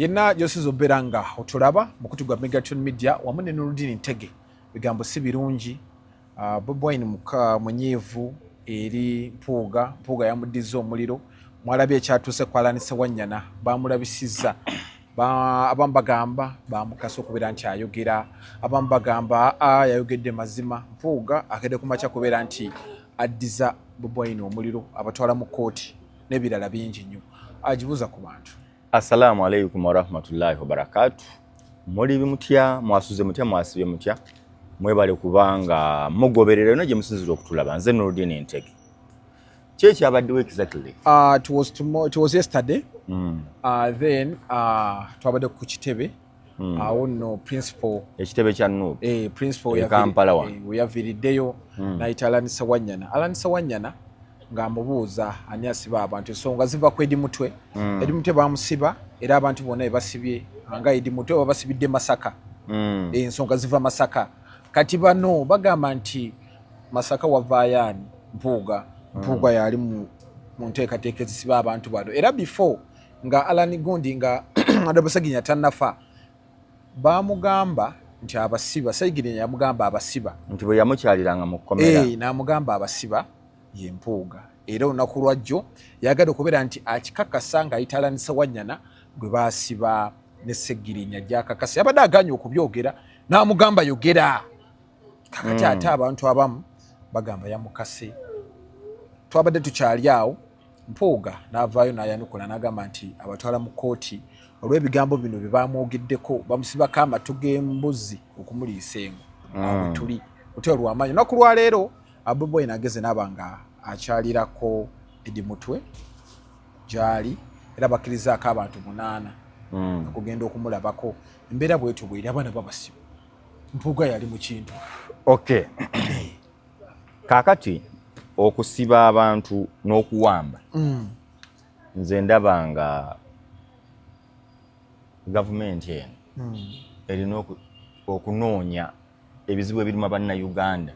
Yenna Josizo Beranga otulaba mukutu gwa Megatron Media wamu ne Nurudini Ntege bigambo si birungi Bobi Wine muka munyevu eri mpuuga yamuddiza omuliro mwalabye ekyatuuse kwalanise Wanyana bamulabisiza abamu bagamba bamukasa okubeera nti ayogera abamu bagamba yayogedde mazima mpuuga akedde kumakya kubeera nti addiza Bobi Wine omuliro abatwala mu kooti n'ebirala bingi nnyo agibuuza ku bantu. Assalamu alaikum wa rahmatullahi wa barakatuh. Muli bimutya mwasuze mutya mwasibye mutya mwebale kubanga mugoberera no gye musinzira okutulaba nze Nurudini Ntege. Kyeki abadde exactly? It was yesterday. Then twabadde ku kitebe awo no principal ekitebe kya Nuupu principal ya Kampala wa yaviriddeyo n'ayita Alanisa Wanyana. Alanisa Wanyana ng'amubuuza ani asiba abantu ensonga ziva ku Edi Mutwe. Edi Mutwe bamusiba era abantu bonna basibye nga Edi Mutwe babasibidde Masaka. Ensonga ziva Masaka. Kati bano bagamba nti Masaka wavaayo ani Mpuuga yali mu nteekateeka ezisiba abantu bano era before nga Alani Gundi nga Adabasaginya tannafa bamugamba nti abasiba Saigirinya yamugamba abasiba nti bwe yamukyaliranga mu kkomera n'amugamba abasiba ye Mpuuga era olunaku lwajjo yagadde okubeera nti akikakasa ng'ayita Alanisa Wanyana gwe baasiba ne Saigirinya gy'akakasa yabadde aganye okubyogera n'amugamba yogera kakati ate abantu abamu bagamba yamukase. Twabadde tukyali awo Mpuuga n'avaayo n'ayanukula n'agamba nti abatwala mu kooti olw'ebigambo bino bye bamwogeddeko bamusibako amatu g'embuzi okumuliisa engo awo tuli otyo lw'amaanyi. Olunaku lwa leero Bobi Wine ageze n'aba nga akyalirako Edi Mutwe gy'ali era bakkirizaako abantu 8 nga kugenda okumulabako embeera bwetyo bweri abaana babasiba Mpuuga yali mu kintu. Okay. Kakati okusiba abantu n'okuwamba nze ndaba nga gavumenti eno erina okunoonya ebizibu ebirimu bannayuganda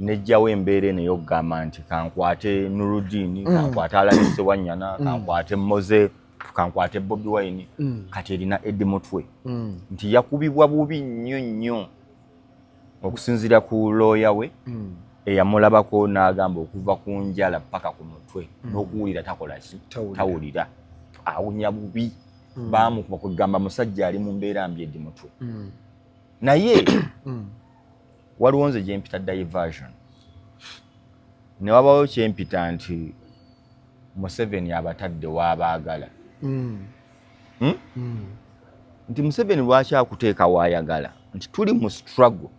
nejjawo embeera eno ey'okugamba nti kankwate Nurudini kankwate Alanisa Wanyana kankwate Moze kankwate Bobi Wine kati erina Edi Mutwe nti yakubibwa bubi nnyo nnyo okusinziira ku looya we eyamulabako n'agamba okuva ku njala paka ku mutwe n'okuwulira takola ki tawulira awunya bubi baamukuba kugamba musajja ali mu mbeera mbi Edi Mutwe naye waliwo nze gye mpita diversion ne wabawo kyempita nti Museveni abatadde w'abaagala nti Museveni lwaki akuteeka w'ayagala nti tuli mu struggle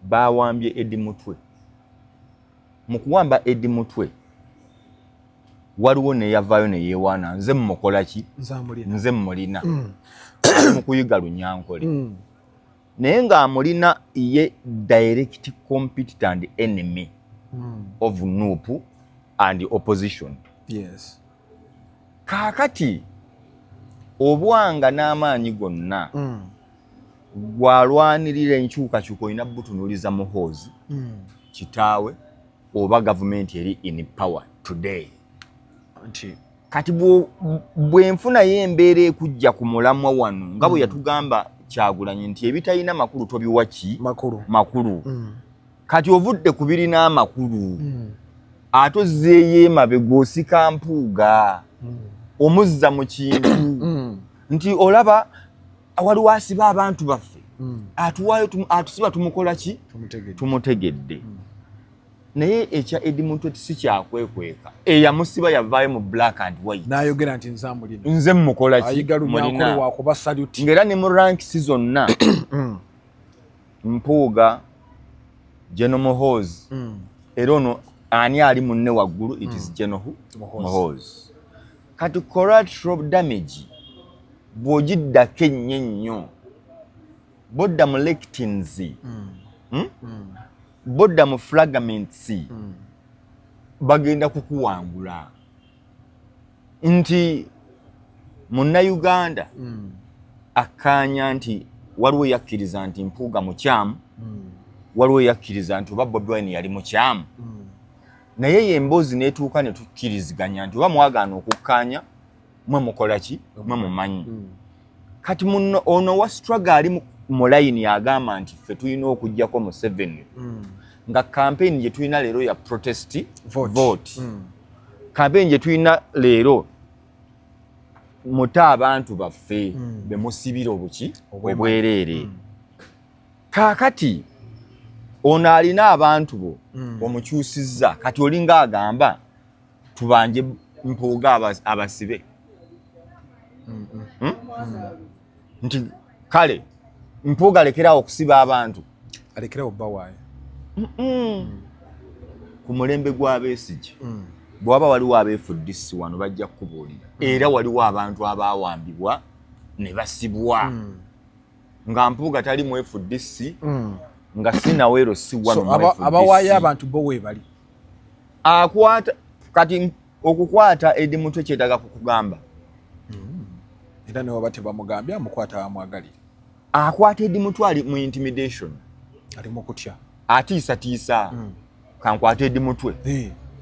bawambye Edi Mutwe mu kuwamba Edi Mutwe waliwo ne yavaayo ne yeewaana nze mmukola ki nze mmulina mu kuyiga Lunyankole naye ng'amulina ye direct competitor and enemy of Nuupu and opposition. Yes. Kaakati obwanga n'amaanyi gonna gwalwanirira enkyukakyuka olina butunuliza Muhoozi kitaawe oba gavumenti eri in power today. Kati bwenfunayo embeera ekujja ku mulamwa wano nga bwe yatugamba Kyagulanyi nti ebitalina makulu tobiwa ki makulu kati ovudde ku birina amakulu ate ozzeeyo emabega osika Mpuuga omuzza mu kintu nti olaba waliwo asiba abantu baffe atuwaayo atusiba tumukola ki tumutegedde naye ekya Edi Mutwe si kyakwekweka eyamusiba yavaayo mu black and white n'ayogera nti nze mmukola ki ayiga Lunyankole wakuba salute ng'era ne mu ranks zonna Mpuuga General Muhoozi era ono ani ali munne waggulu it is General Muhoozi kati collateral damage bw'ogiddako ennyo bodda mu lectins bodda mu fragments bagenda kukuwangula nti munnayuganda akkaanya nti waliwo yakkiriza nti Mpuuga mukyamu waliwo yakkiriza nti oba Bobi Wine yali mukyamu naye ye emboozi n'etuuka ne tukkiriziganya nti oba mwagaana okukkaanya mwe mukola ki mwe mumanyi kati muno ono wa struggle ali mu line yagamba nti ffe tulina okujjako mu 7 nga campaign gye tulina leero ya protest vote. Campaign gye tulina leero muta abantu baffe be musibira obuki obwereere kaakati ono alina abantu bo omukyusizza kati olinga agamba tubanje Mpuuga abasibe nti kale Mpuuga alekerawo okusiba abantu alekerawo bawaayo ku mulembe gwa Besigye bwaba waliwo abeefuddisi wano bajja kubuulira era waliwo abantu abaawambibwa ne basibwa nga Mpuuga tali mwefuddisi nga Sinawero si wano mwefuddisi abawaayo abantu bo weebali akwata kati okukwata Edi Mutwe kyetaaga kukugamba era ne waba tebamugambye amukwata amwagalire akwata Edi Mutwe ali mu intimidation ali mu kutya atiisatiisa kankwata Edi Mutwe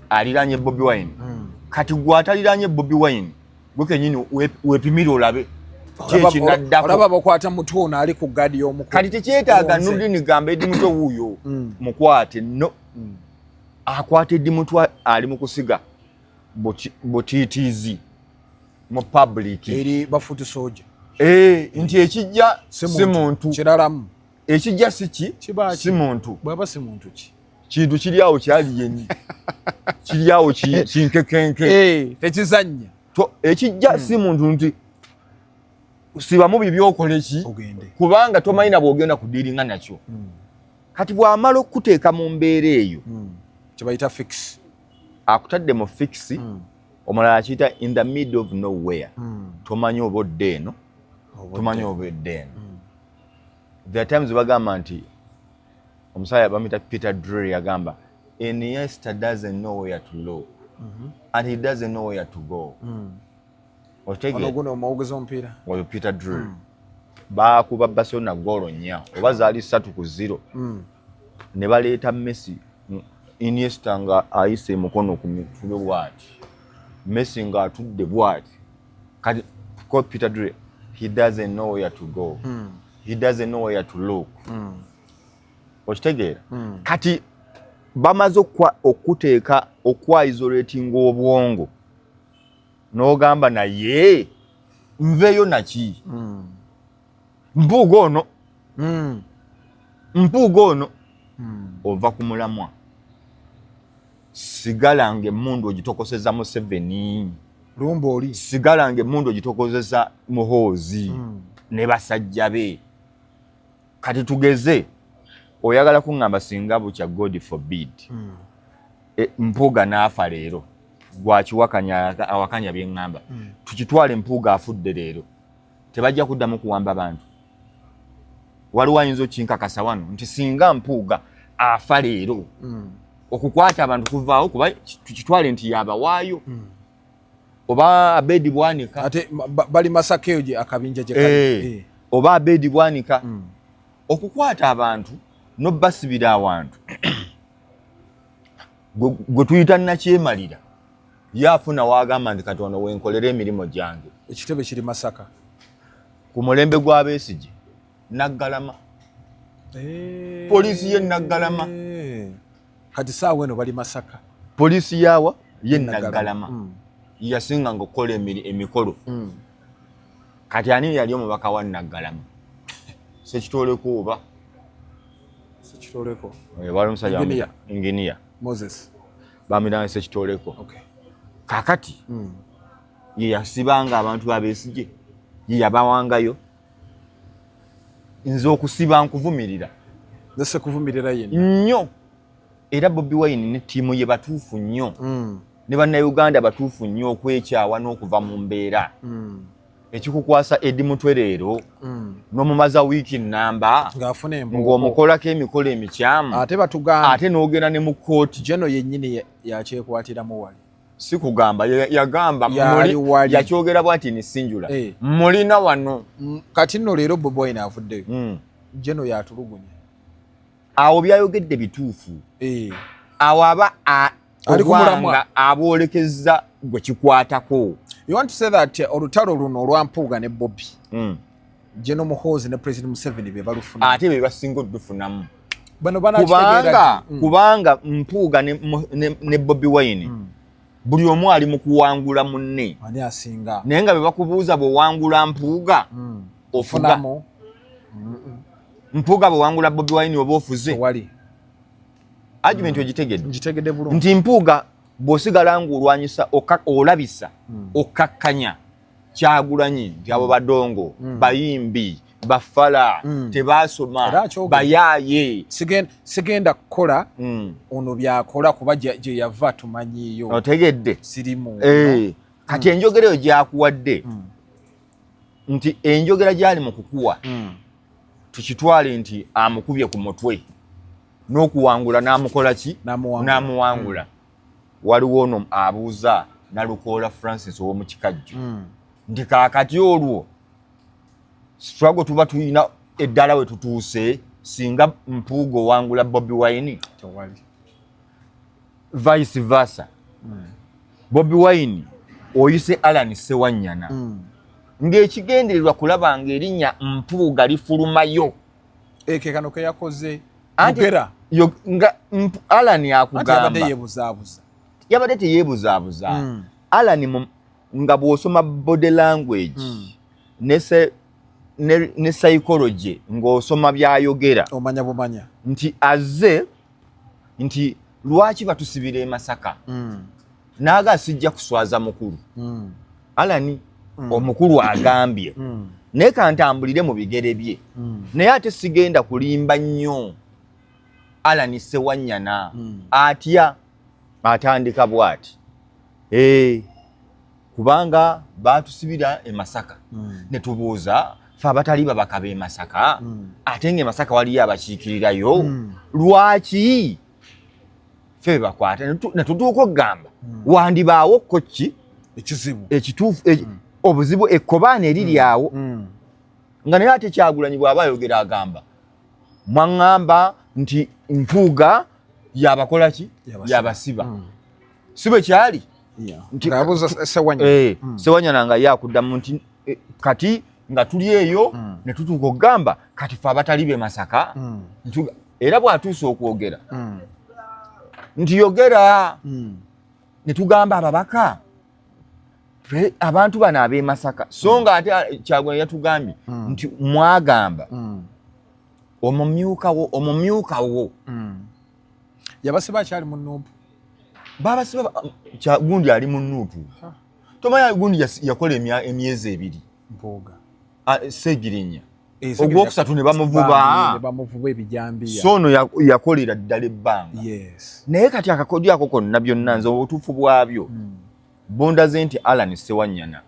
aliranye Bobi Wine kati gwataliranye Bobi Wine gwe kenyini wepimira olabe olaba bakwata Mutwe ono ali ku gadi y'omukulu kati tekyetaaga Nurdin gamba Edi Mutwe wuuyo mukwate no akwata Edi Mutwe ali mu kusiga butiitiizi mu public eri bafutu soja nti ekijja si muntu kiralamu ekijja si muntu bwaba si muntu ki kintu kiri awo kyali yenni kiri awo kinkekenke tekizannya ekijja si muntu nti sibamu bibyokola ki kubanga tomanyi bw'ogenda kudiiringa nakyo kati bw'amala okuteeka mu mbeera eyo kyebayita fix akutadde mu fix omulala akiyita in the middle of nowhere tomanyi oba odde eno tomanyi oba edde eno there are times bagamba nti omusaya bamita Peter Drury yagamba Iniesta doesn't know where to look and he doesn't know where to go oguno omwogezi omupiira oyo Peter Drury baakuba Barcelona goolo 4 oba zaali 3-0 ne baleeta Messi Iniesta nga ayise mukono ku mitwe bwati Messi nga atudde bwati kati ko Peter Drury he doesn't know where to go he doesn't know where to look okitegeera kati bamaze okuteeka okwa-isolating obwongo n'ogamba naye nveeyo naki mpuuga ono ova ku mulamwa sigala ng'emmundu ogitokoseza mu 7 lumba oli sigala ng'emmundu ogitokoseza Muhoozi ne basajja be kati tugeze oyagala kuŋŋamba singa bukya God forbid Mpuuga n'afa leero gwakiwakanya awakanya bye ŋŋamba tukitwale Mpuuga afudde leero tebajja kuddamu kuwamba bantu waliwo ayinza okinkakasa wano nti singa Mpuuga afa leero okukwata abantu kuvaawo kuba tukitwale nti yabawaayo oba Abedi Bwanika ate bali Masaka eyo gye akabinja gye kali oba Abedi Bwanika okukwata abantu n'obbasibira awantu gwe tuyita nakyemalira yaafuna waagamba nti Katonda wenkolera emirimu gyange ekitebe kiri Masaka ku mulembe gwa Besigye Naggalama poliisi ye Naggalama kati saawa eno bali Masaka poliisi yaawa ye Naggalama yasinga nga okukola emikolo kati ani yali omubaka wa Naggalama Sekitoleko oba Sekitoleko wali omusajja engineer Moses bamidanga Sekitoleko kakati ye yasibanga abantu ba Besigye ye yabawangayo nze okusiba nkuvumirira nese kuvumirira yenna nnyo era Bobi Wine ne ttiimu ye batuufu nnyo ne bannayuganda batuufu nnyo okwekyawa n'okuva mu mbeera ekikukwasa Edi Mutwe leero n'omumaza wiiki nnamba ng'omukolako emikolo emikyamu ate batugamba ate n'ogenda ne mu kkooti jeno yennyini yakyekwatiramu wali si kugamba yagamba yakyogera bw'ati nisinjula mulina wano kati nno leero Bobi Wine avuddeyo jeno yatulugunya awo byayogedde bituufu awo aba ali ku mulamwa aboolekeza gwe kikwatako You want to say that olutalo luno olwampuuga ne Bobby General Muhoozi ne President Museveni be balufuna ate be basinga odufunamu bano bana kubanga Mpuuga ne Bobby Wine buli omu ali mu kuwangula munne ani asinga naye nga be bakubuuza bw'owangula Mpuuga ofuga Mpuuga bw'owangula Bobby Wine oba ofuze wali argument ogitegedde ngitegedde bulungi nti Mpuuga bw'osigala ng'olwanyisa olabisa okakkanya Kyagulanyi nti abo badongo bayimbi bafala tebaasoma bayaaye sigenda kukola ono byakola kuba gye yava tumanyiyo otegedde sirimu kati enjogera eyo gyakuwadde nti enjogera gyali mu kukuwa tukitwale nti amukubye ku mutwe n'okuwangula n'amukola ki n'amuwangula waliwo ono abuuza Nalukoola Francis ow'omu Kikajjo nti kaakati olwo struggle tuba tuyina eddala we tutuuse singa Mpuuga owangula Bobby Wine vice versa Bobby Wine oyise Alan Ssewanyana ng'ekigendererwa kulaba ng'erinnya Mpuuga lifulumayo eke kano ke yakoze nga Alan yakugamba yabadde teyeebuzaabuza Alan nga bw'osoma body language ne psychology ng'osoma byayogera omanya bumanya nti azze nti lwaki batusibira e Masaka naaga sijja kuswaza mukulu Alan omukulu agambye naye kantambulire mu bigere bye naye ate sigenda kulimba nnyo Alan Ssewanyana atya atandika bw'ati kubanga batusibira e Masaka ne tubuuza fe abatali babaka b'e Masaka ate ng'e Masaka waliyo abakiikirirayo lwaki fe bakwata ne tutuuka okugamba wandibaawo ko ki ekituufu obuzibu ekkobaana eriri awo nga naye ate Kyagulanyi bw'aba ayogera agamba mwaŋŋamba nti Mpuuga yabakola ki yabasiba si bwe kyali Ssewanyana nga yakuddamu nti kati nga tuli eyo ne tutuuka okugamba kati fe abatali b'e Masaka era bw'atuuse okwogera nti yogera ne tugamba ababaka abantu bano ab'e Masaka so nga ate Kyagulanyi yatugambye nti mwagamba omumyuka wo yabasiba akyali mu Nuupu babasiba gundi ali mu Nuupu tomanya gundi yakola emyezi 2 Mpuuga Segirinya ogwokusatu ne bamuvuba ebijambiya so ono yakolera ddala ebbanga naye kati akakodyo ako konna byonna nze obutuufu bwabyo bondaze nti Alan Ssewanyana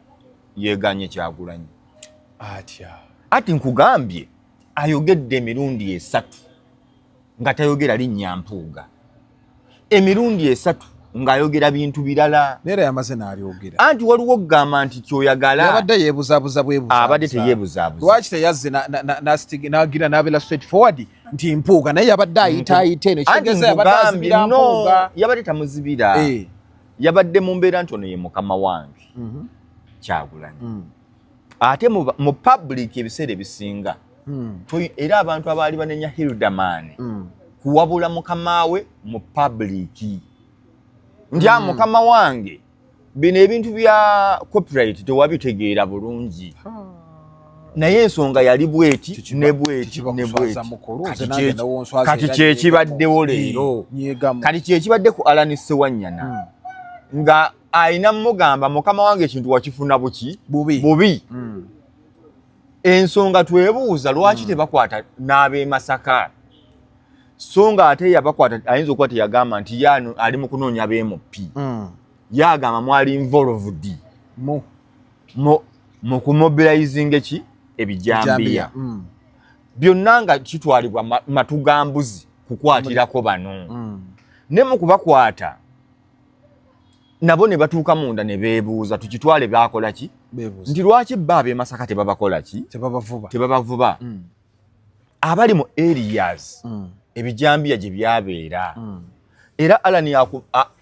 yeeganye Kyagulanyi ati nkugambye ayogedde emirundi 3 nga tayogera linnya Mpuuga emirundi 3 ng'ayogera bintu birala neera yamaze n'alyogera anti waliwo okugamba nti kyoyagala yabadde yeebuzaabuza abadde teyeebuzaabuza lwaki teyazze n'agira n'abeera straight forward nti Mpuuga naye yabadde ayita eno ekitegeeza yabadde azibira Mpuuga yabadde tamuzibira yabadde mu mbeera nti ono ye mukama wange Kyagulanyi ate mu public ebiseera ebisinga era abantu abaali banenya Hildaman kuwabula mukama we mu public nti mukama wange bino ebintu bya copyright tewabitegeera bulungi naye ensonga yali bweti ne bweti kati kyekibaddewo leero kati kyekibadde ku Alan Ssewanyana nga ayina mugamba mukama wange ekintu wakifuna bubi ensonga twebuuza lwaki tebakwata n'ab'e Masaka so nga ate yabakwata ayinza okuba teyagamba nti yano ali mu kunoonya b'MP yagamba mwali involved mu kumobilizing ebijambiya byonna nga kitwalibwa matugambuzi kukwatirako bano ne mu kubakwata nabo ne batuuka munda ne beebuuza tukitwale bakola ki nti lwaki ab'e Masaka tebabakola ki tebabavuba abali mu areas ebijambiya gye byabeera era Alani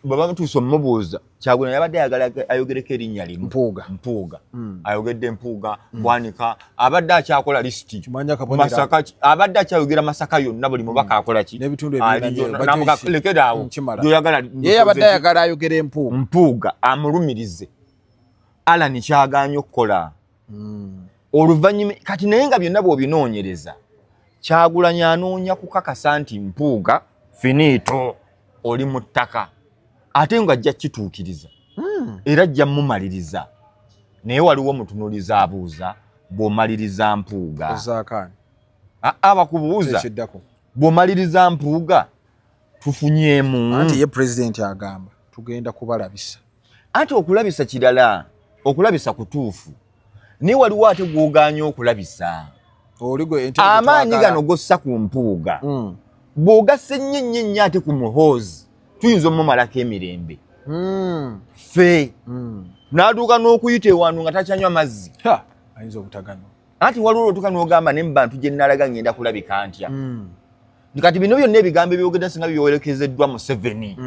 baba mtuso mmubuuza Kyagulanyi yabadde ayagala ayogereko erinnya limu Mpuuga ayogedde Mpuuga Bwanika abadde akyakola lisiti Masaka abadde akyayogera Masaka yonna buli mubaka akola ki n'ebitundu lekeraawo gyoyagala yeye abadde ayagala ayogere Mpuuga amulumirize Alani kyagaanye okukola oluvannyuma kati naye nga byonna bw'obinoonyereza Kyagulanyi anoonya kukakasa nti Mpuuga finito oli mu ttaka ate nga ajja kituukiriza era ajja mumaliriza naye waliwo mutunuliza abuuza bw'omaliriza Mpuuga bakubuuza bw'omaliriza Mpuuga tufunyeemu anti ye president agamba tugenda kubalabisa ate okulabisa kirala okulabisa kutuufu naye waliwo ate gw'ogaanye okulabisa amaanyi gano gossa ku Mpuuga bw'ogasse nnyo ate ku Muhoozi tuyinza omumalako emirembe ffe n'aduuka n'okuyita ewano nga takyanywa mazzi ayinza obutagano anti waliwo lwotuuka n'ogamba ne mu bantu gye nnalaga ngenda kulabika ntya kati bino byonna ebigambo ebyogedde singa byolekezeddwa Museveni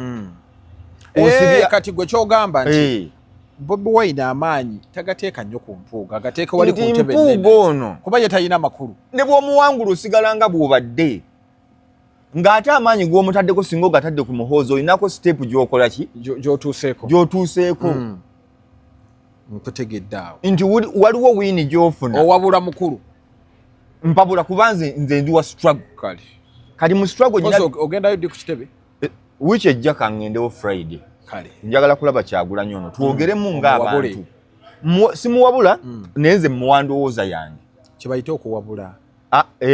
kati gwe kyogamba nti Bobi Wine amaanyi tagateeka nnyo ku Mpuuga agateeka wali ku ntebe Mpuuga ono kuba ye talina makulu ne bw'omuwangula osigala nga bw'obadde ng'ate amaanyi g'omutaddeko singa ogatadde ku Muhoozi olinako siteepu gy'okola ki gy'otuuseeko nkutegedde awo nti waliwo wiini gy'ofuna owabula mukulu mpabula kuba nze ndi wa struggle kati mu struggle ogendayo ddi ku kitebe wiiki ejja kangendewo Friday njagala kulaba Kyagulanyi ono twogeremu ng'abantu simuwabula naye nze muwandowooza yange kibayite okuwabula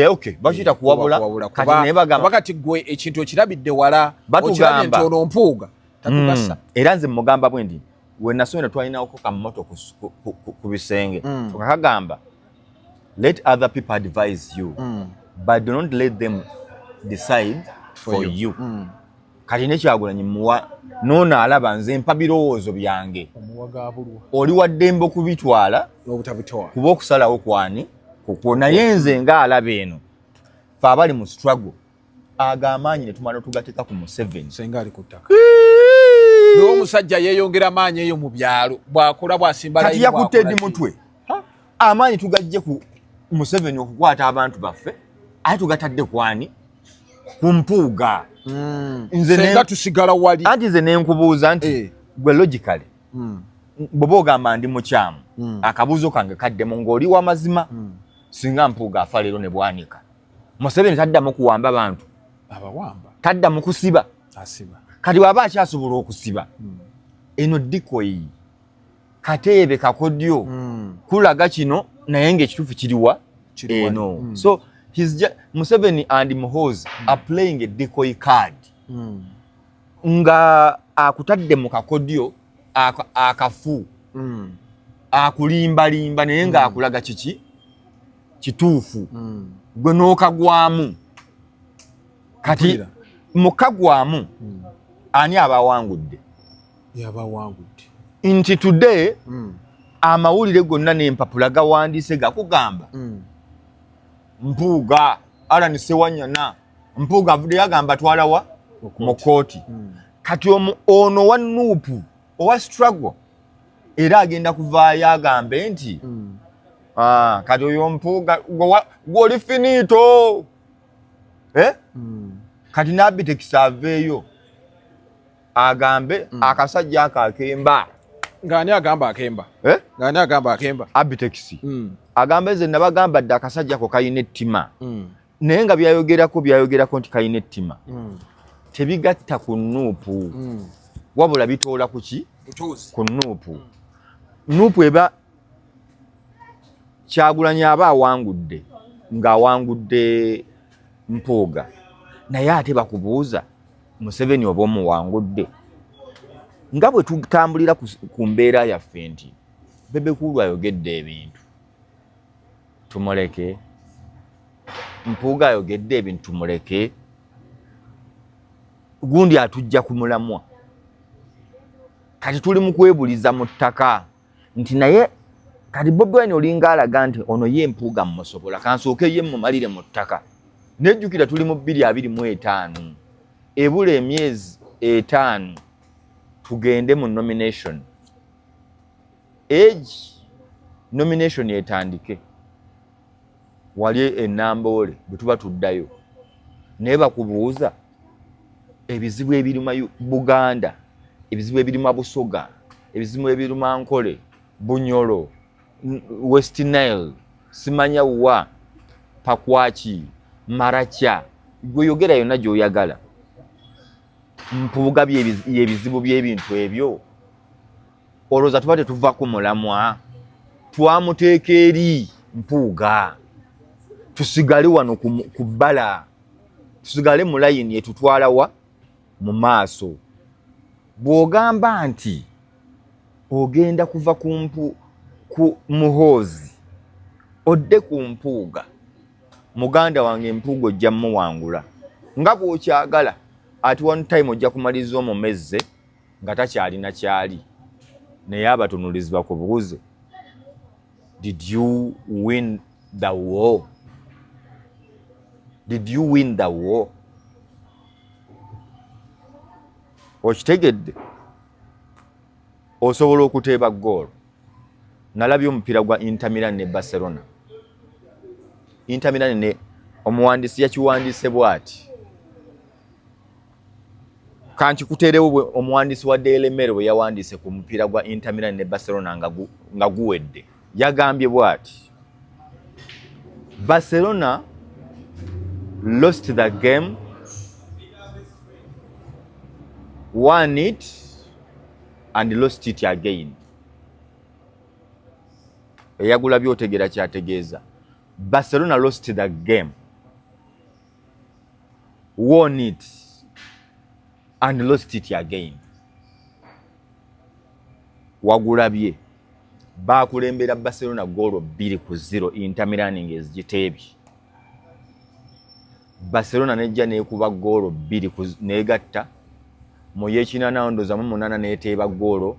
okay bakiyita kuwabula kati naye bagamba kati gwe ekintu okirabidde wala okirabye nti ono Mpuuga tatugasa era nze mugamba bwe ndi we nasomera twalinako kamoto ku bisenge tukakagamba let other people advise you but do not let them decide for you kati ne Kyagulanyi muwa noona alaba nze mpa birowoozo byange oli waddembe okubitwala kuba okusalawo kwani kukwo naye nze nga alaba eno fe abali mu struggle aga amaanyi ne tumala tugateeka ku Museveni senga ali ku ttaka niwo omusajja yeeyongera amaanyi eyo mu byalo bw'akula bw'asimba kati yakutte ddi mutwe amaanyi tugajje ku Museveni okukwata abantu baffe ate tugatadde kwani ku Mpuuga senga tusigala wali anti nze nenkubuuza nti gwe logically bw'oba ogamba ndi mukyamu akabuuzo kange kaddemu ng'oli w'amazima singa Mpuuga afa leero ne Bwanika Museveni taddamu kuwamba bantu abawamba taddamu kusiba asiba kati bw'aba akyasobola okusiba eno dikoyi kateebe kakodyo kulaga kino naye ng'ekituufu kiriwa eno so Museveni and Muhoozi are playing a decoy card nga akutadde mu kakodyo akafu akulimbalimba naye nga akulaga kiki kituufu gwe n'okagwamu kati mukagwamu ani abawangudde nti today amawulire gonna n'empapula gawandiise gakugamba Mpuuga Alani Ssewanyana Mpuuga avudde yagamba twalawa mu kooti kati ono wa Nuupu owa struggle era agenda kuvaayo agambe nti kati oyo Mpuuga gw'oli finito kati n'abitekisi aveeyo agambe akasajja ako akemba ng'ani agamba akemba ng'ani agamba akemba abitekisi agambe nze nabagamba dde akasajja ako kayina ettima naye nga byayogerako nti kayina ettima tebigatta ku Nuupu wabula bitoola ku ki ku Nuupu Nuupu eba Kyagulanyi aba awangudde ng'awangudde Mpuuga naye ate bakubuuza Museveni oba omuwangudde nga bwe tutambulira ku mbeera yaffe nti Bebe Cool ayogedde ebintu tumuleke Mpuuga ayogedde ebintu tumuleke gundi atujja ku mulamwa kati tuli mu kwebuliza mu ttaka nti naye kati Bobi Wine olinga alaga nti ono ye Mpuuga mmusobola kansooke ye mmumalire mu ttaka nejjukira tuli mu 2025 ebula emyezi 5 tugende mu nomination. Age nomination etandike. Wali enambole bwetuba tuddayo. Naye bakubuuza ebizibu ebirima Buganda, ebizibu ebirima Busoga, ebizibu ebirima Nkole, Bunyoro, West Nile, simanya wa, Pakwaki, Maracha, gwe yogera yonna gy'oyagala. Mpuuga by'ebizibu by'ebintu ebyo. Olowooza tuba tetuva ku mulamwa, twamuteeka eri Mpuuga. Tusigale wano ku bbala, tusigale mu layini etutwala wa mu maaso. Bw'ogamba nti ogenda kuva ku Muhoozi odde ku Mpuuga, muganda wange Mpuuga ojja muwangula nga bw'okyagala. Ati one time ojja kumaliriza omumezze nga takyalina kyali. Naye abatunulizi bakubuuze, did you win the war? Did you win the war? Okitegedde? Osobola okuteeba goal. Nalabye omupiira gwa Inter Milan ne Barcelona. Inter Milan ne omuwandiisi yakiwandiise bw'ati. Kankikuteerewo omuwandiisi wa Daily Mail bwe yawandiise ku mupiira gwa Inter Milan ne Barcelona nga guwedde. Yagambye bw'ati. Barcelona lost the game, won it, and lost it again. Eyagula byotegera kyategeeza. Barcelona lost the game, won it, and lost it again. Wagulabye bakulembera Barcelona goal 2-0 Inter Milan ngezigiteebye. Barcelona nejja neekuba goal 2 negatta mu yekinana ndoza mu 8 neeteeba goal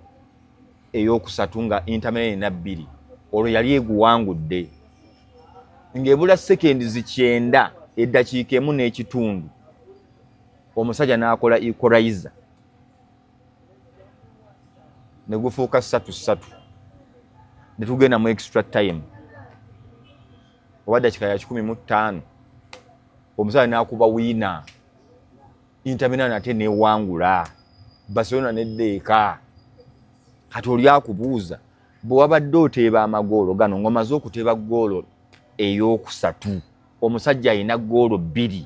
ey'okusatu nga Inter Milan na 2. Olwo yali eguwangudde. Ng'ebula seconds 9 eddakiika 1.5 omusajja n'akola equalizer. Ne gufuuka 3-3. Ne tugenda mu extra time. Oba dakika ya 15. Omusajja n'akuba wiina. Inter Milan ate neewangula. Barcelona neddeeka. Kati oli akubuuza bwe wabadde oteeba amagoolo gano ng'omaze okuteeba goolo ey'okusatu, omusajja alina goolo 2,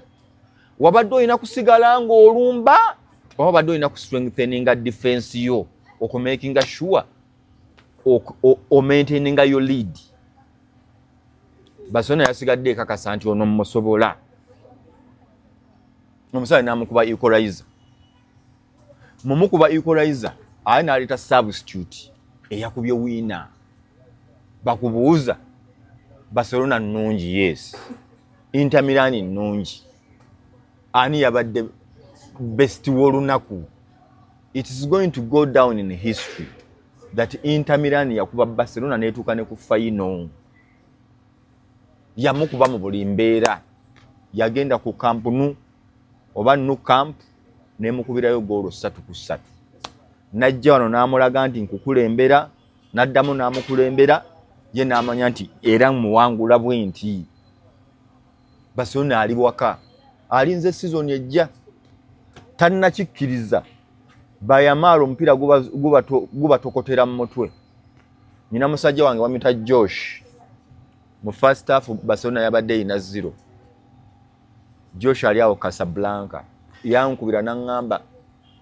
wabadde olina kusigala ng'olumba oba wabadde olina kustrengtheninga defense yo okumakinga sure maintaininga your lead? Barcelona yasigadde ekakasa nti ono musobola. Omusajja n'amukuba equalizer. Mumukuba equalizer aye n'aleeta substitute eyakubye wiina. Bakubuuza Barcelona nnungi, yes. Inter Milan nnungi. Ani yabadde best w'olunaku? It is going to go down in history that Inter Milan yakuba Barcelona n'etuuka ne ku final. Yamukuba mu buli mbeera. Yagenda ku Camp Nou oba Nou Camp n'emukubirayo goolo 3-3. Najja wano n'amulaga nti nkukulembera, n'addamu n'amukulembera, ye n'amanya nti era muwangula bwe nti. Barcelona ali waka, alinze season ejja, tannakikkiriza. Bayamala omupiira gubatokotera mu mutwe. Nina musajja wange wamita Josh. Mu first half Barcelona yabadde ina 0. Josh ali awo Casablanca. Yankubira n'angamba,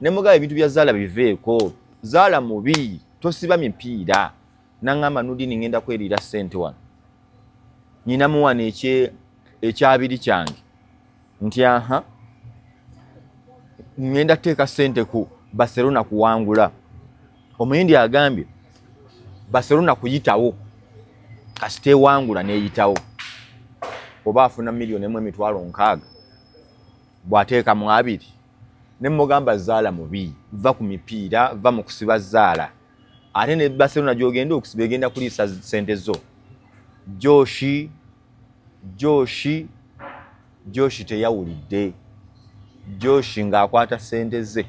ne mugabe ebintu bya Zala biveeko. Zala mubi, tosiba mipiira. N'angamba Nudini ngenda kwerira ssente wano. Nina muwana ekyabiri kyange. Nti aha, ngenda teeka ssente ku Barcelona kuwangula. Omuyindi agambye Barcelona kuyitawo kasite wangula neeyitawo. Oba afuna $1,600,000 bw'ateeka mu 2. Ne mugamba Zala mubi, va ku mipiira, va mu kusiba Zala. Ate ne Barcelona gy'ogenda okusiba egenda kuliisa ssente zo. Joshi teyawulidde. Joshi ng'akwata ssente ze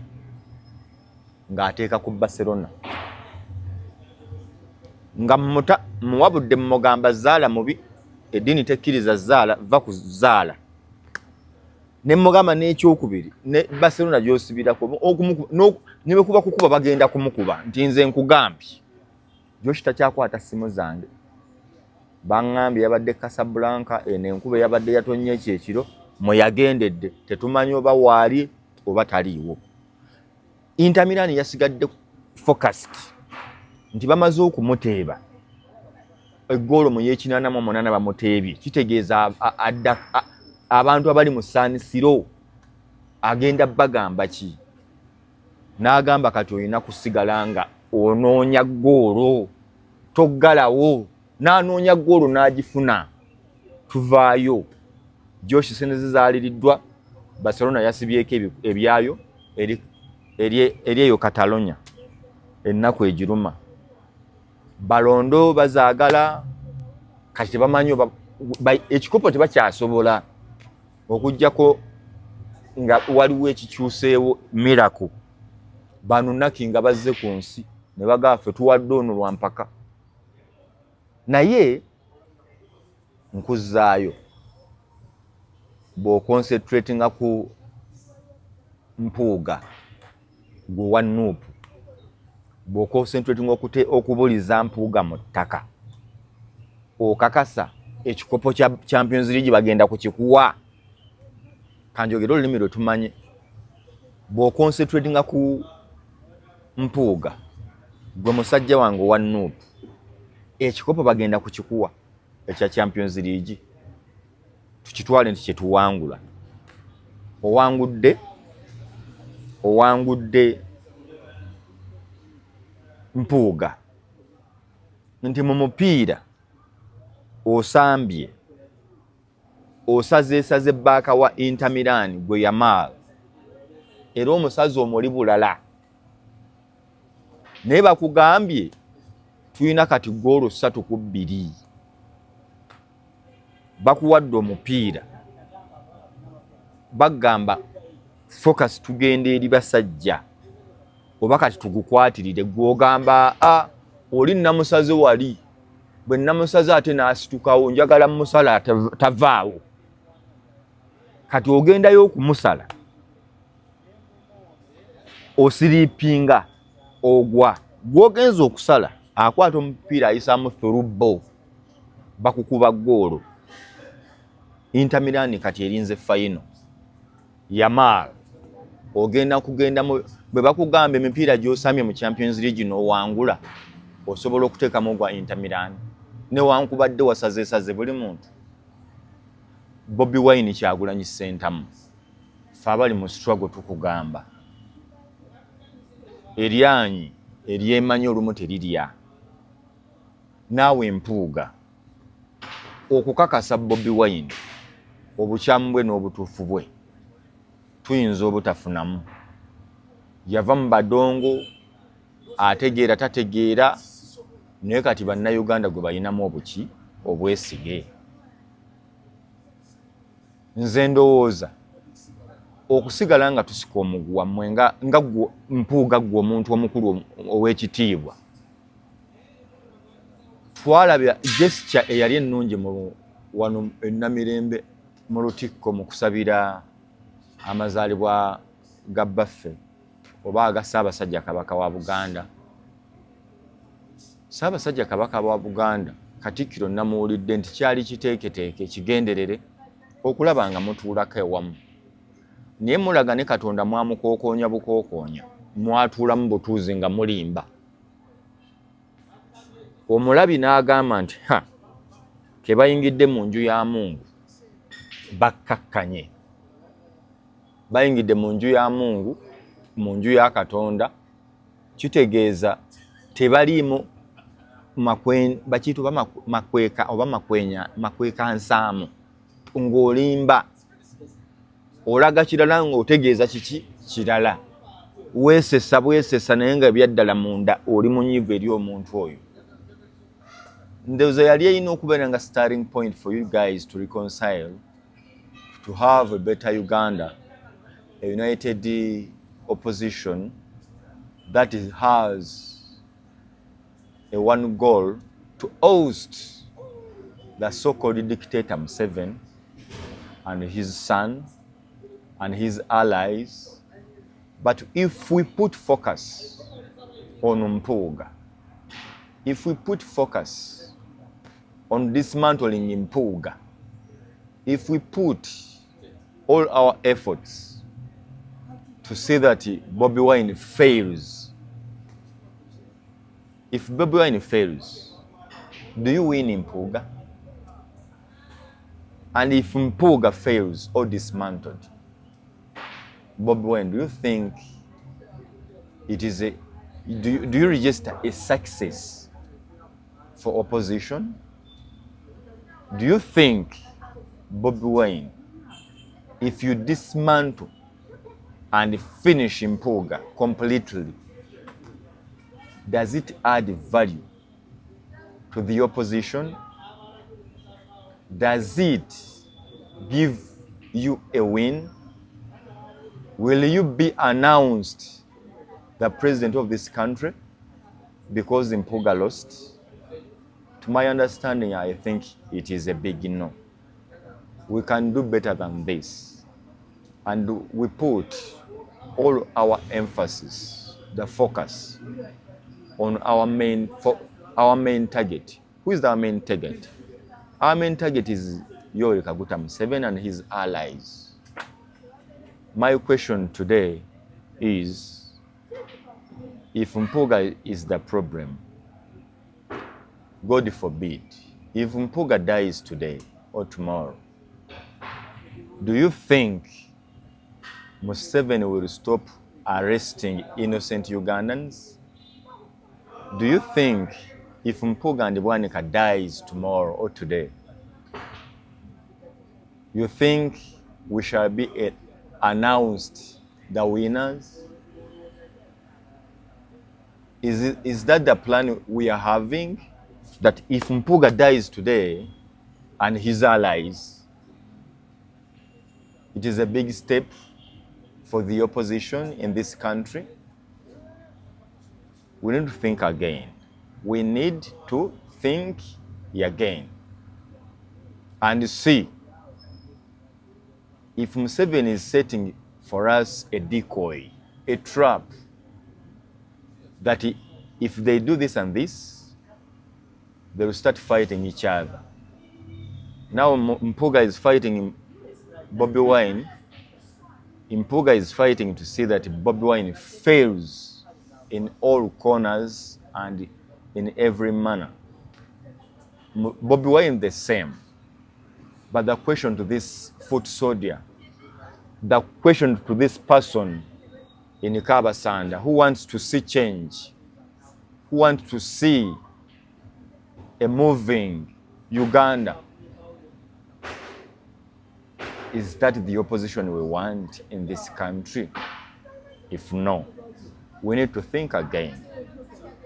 ng'ateeka ku Barcelona nga muwabudde mugamba zaala mubi eddiini tekkiriza zaala va ku zaala ne mugamba n'ekyokubiri ne Barcelona gy'osibirako ne bwe kuba kukuba bagenda kumukuba nti nze nkugambye Josh takyakwata simu zange baŋŋambye yabadde Casablanca eno enkuba yabadde yatonnya ekyekiro mwe yagendedde tetumanyi oba waali oba taliiwo. Inter Milan yasigadde focused nti bamaze okumuteeba eggoolo mu y'ekinaana bamuteebye kitegeeza abantu abali mu San Siro agenda bagamba ki n'agamba kati olina kusigala nga onoonya ggoolo toggalawo n'anoonya ggoolo n'agifuna tuvaayo. Josh Senezi zaaliriddwa Barcelona yasibyeko ebyayo eri eyo Catalonia ennaku egiruma balondo bazaagala kati bamanyi ekikopo tebakyasobola okujjako nga waliwo ekikyuseewo miracle Banunaki nga bazze ku nsi ne bagaffe tuwadde ono lwa mpaka naye nkuzaayo bw'oconcentratinga ku mpuuga gwe wa Nuupu bw'oconcentratinga okubuliza mpuuga mu ttaka okakasa ekikopo kya Champions League bagenda kukikuwa kanjogera olulimi lwe tumanye bw'oconcentratinga ku mpuuga gwe musajja wange wa Nuupu ekikopo bagenda kukikuwa ekya Champions League tukitwale nti kyetuwangula owangudde mpuuga nti mu mupiira osambye osaze bbaaka wa Inter Milan gwe Yamal era omusazi omuli bulala naye bakugambye tulina kati ggoolo 3-2 bakuwadde omupiira bagamba focus tugende eri basajja oba kati tugukwatirire gwogamba oli namusaze wali bwe namusaze ate n'asitukawo njagala musala tavaawo kati ogendayo okumusala osiripinga ogwa gwogenza okusala akwata omupiira ayisaamu through ball bakukuba ggoolo. Inter Milan kati erinze final Yamal ogenda kugenda bwe bakugamba emipiira gy'osamye mu Champions League n'owangula osobola okuteekamu gwa Inter Milan newankubadde wasazeesaze buli muntu. Bobi Wine Kyagulanyi Ssentamu ffe abali mu struggle tukugamba eryanyi eryemanyi olumu terirya naawe empuuga okukakasa Bobi Wine obukyamu bwe n'obutuufu bwe tuyinza obutafunamu yava mu badongo ategeera tategeera naye kati bannayuganda gwe balinamu obuki obwesige. Nze ndowooza okusigala nga tusika omuguwa mmwe nga mpuuga gwe omuntu omukulu ow'ekitiibwa twalabya gesture eyali ennungi wano Namirembe mu Lutikko mu kusabira amazaalibwa ga baffe oba aga Ssaabasajja Kabaka wa Buganda. Ssaabasajja Kabaka wa Buganda Katikkiro namuwulidde nti kyali kiteeketeeke kigenderere okulaba nga mutuulako ewamu naye mulaga ne Katonda mwamukokoonya bukokoonya mwatuulamu butuuzi nga mulimba. Omulabi n'agamba nti ke bayingidde mu nju ya Mungu bakkakkanye bayingidde mu nju ya Mungu mu nju ya Katonda kitegeeza tebaliimu bakiitu makweka oba makweka nsaamu ng'olimba olaga kirala ng'otegeeza kiki kirala weesesa bwesesa naye nga byaddala munda oli munyiivu eri omuntu oyo. Ndowooza yali erina okubeera nga starting point for you guys to reconcile to have a better Uganda, a united opposition that has a one goal to oust the so-called dictator Museveni and his son and his allies. But if we put focus on Mpuuga, if we put focus on dismantling Mpuuga, if we put all our efforts to see that Bobi Wine fails, if Bobi Wine fails, do you win Mpuuga? And if Mpuuga fails or dismantled, Bobi Wine, do you think it is a, do you register a success for opposition? Do you think, Bobi Wine, if you dismantle and finish Mpuuga completely, does it add value to the opposition? Does it give you a win? Will you be announced the president of this country because Mpuuga lost? To my understanding, I think it is a big no. We can do better than this. And we put all our emphasis, the focus, on our main target. Who is our main target? Our main target is Yoweri Kaguta Museveni and his allies. My question today is, if Mpuuga is the problem, God forbid, if Mpuuga dies today or tomorrow, do you think Museveni will stop arresting innocent Ugandans? Do you think if Mpuuga and Bwanika dies tomorrow or today, you think we shall be announced the winners? Is that the plan we are having? That if Mpuuga dies today and his allies, it is a big step for the opposition in this country? We need to think again. We need to think again and see if Museveni is setting for us a decoy, a trap, that if they do this and this, they will start fighting each other. Now Mpuuga is fighting Bobi Wine. Mpuuga is fighting to see that Bobi Wine fails in all corners and in every manner. Bobi Wine the same. But the question to this foot soldier, the question to this person in Kabasanda who wants to see change, who wants to see a moving Uganda, is that the opposition we want in this country? If no, we need to think again.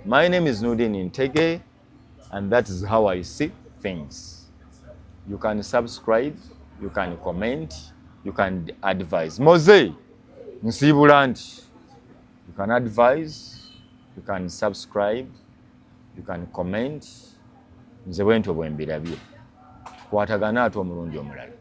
My name is Nudin Intege, and that is how I see things. You can subscribe, you can comment, you can advise. Mose, Nsibulanti. You can advise, you can subscribe, you can comment. Nze bwentyo bwe mbirabye. Tukwatagana ate omulundi omulala.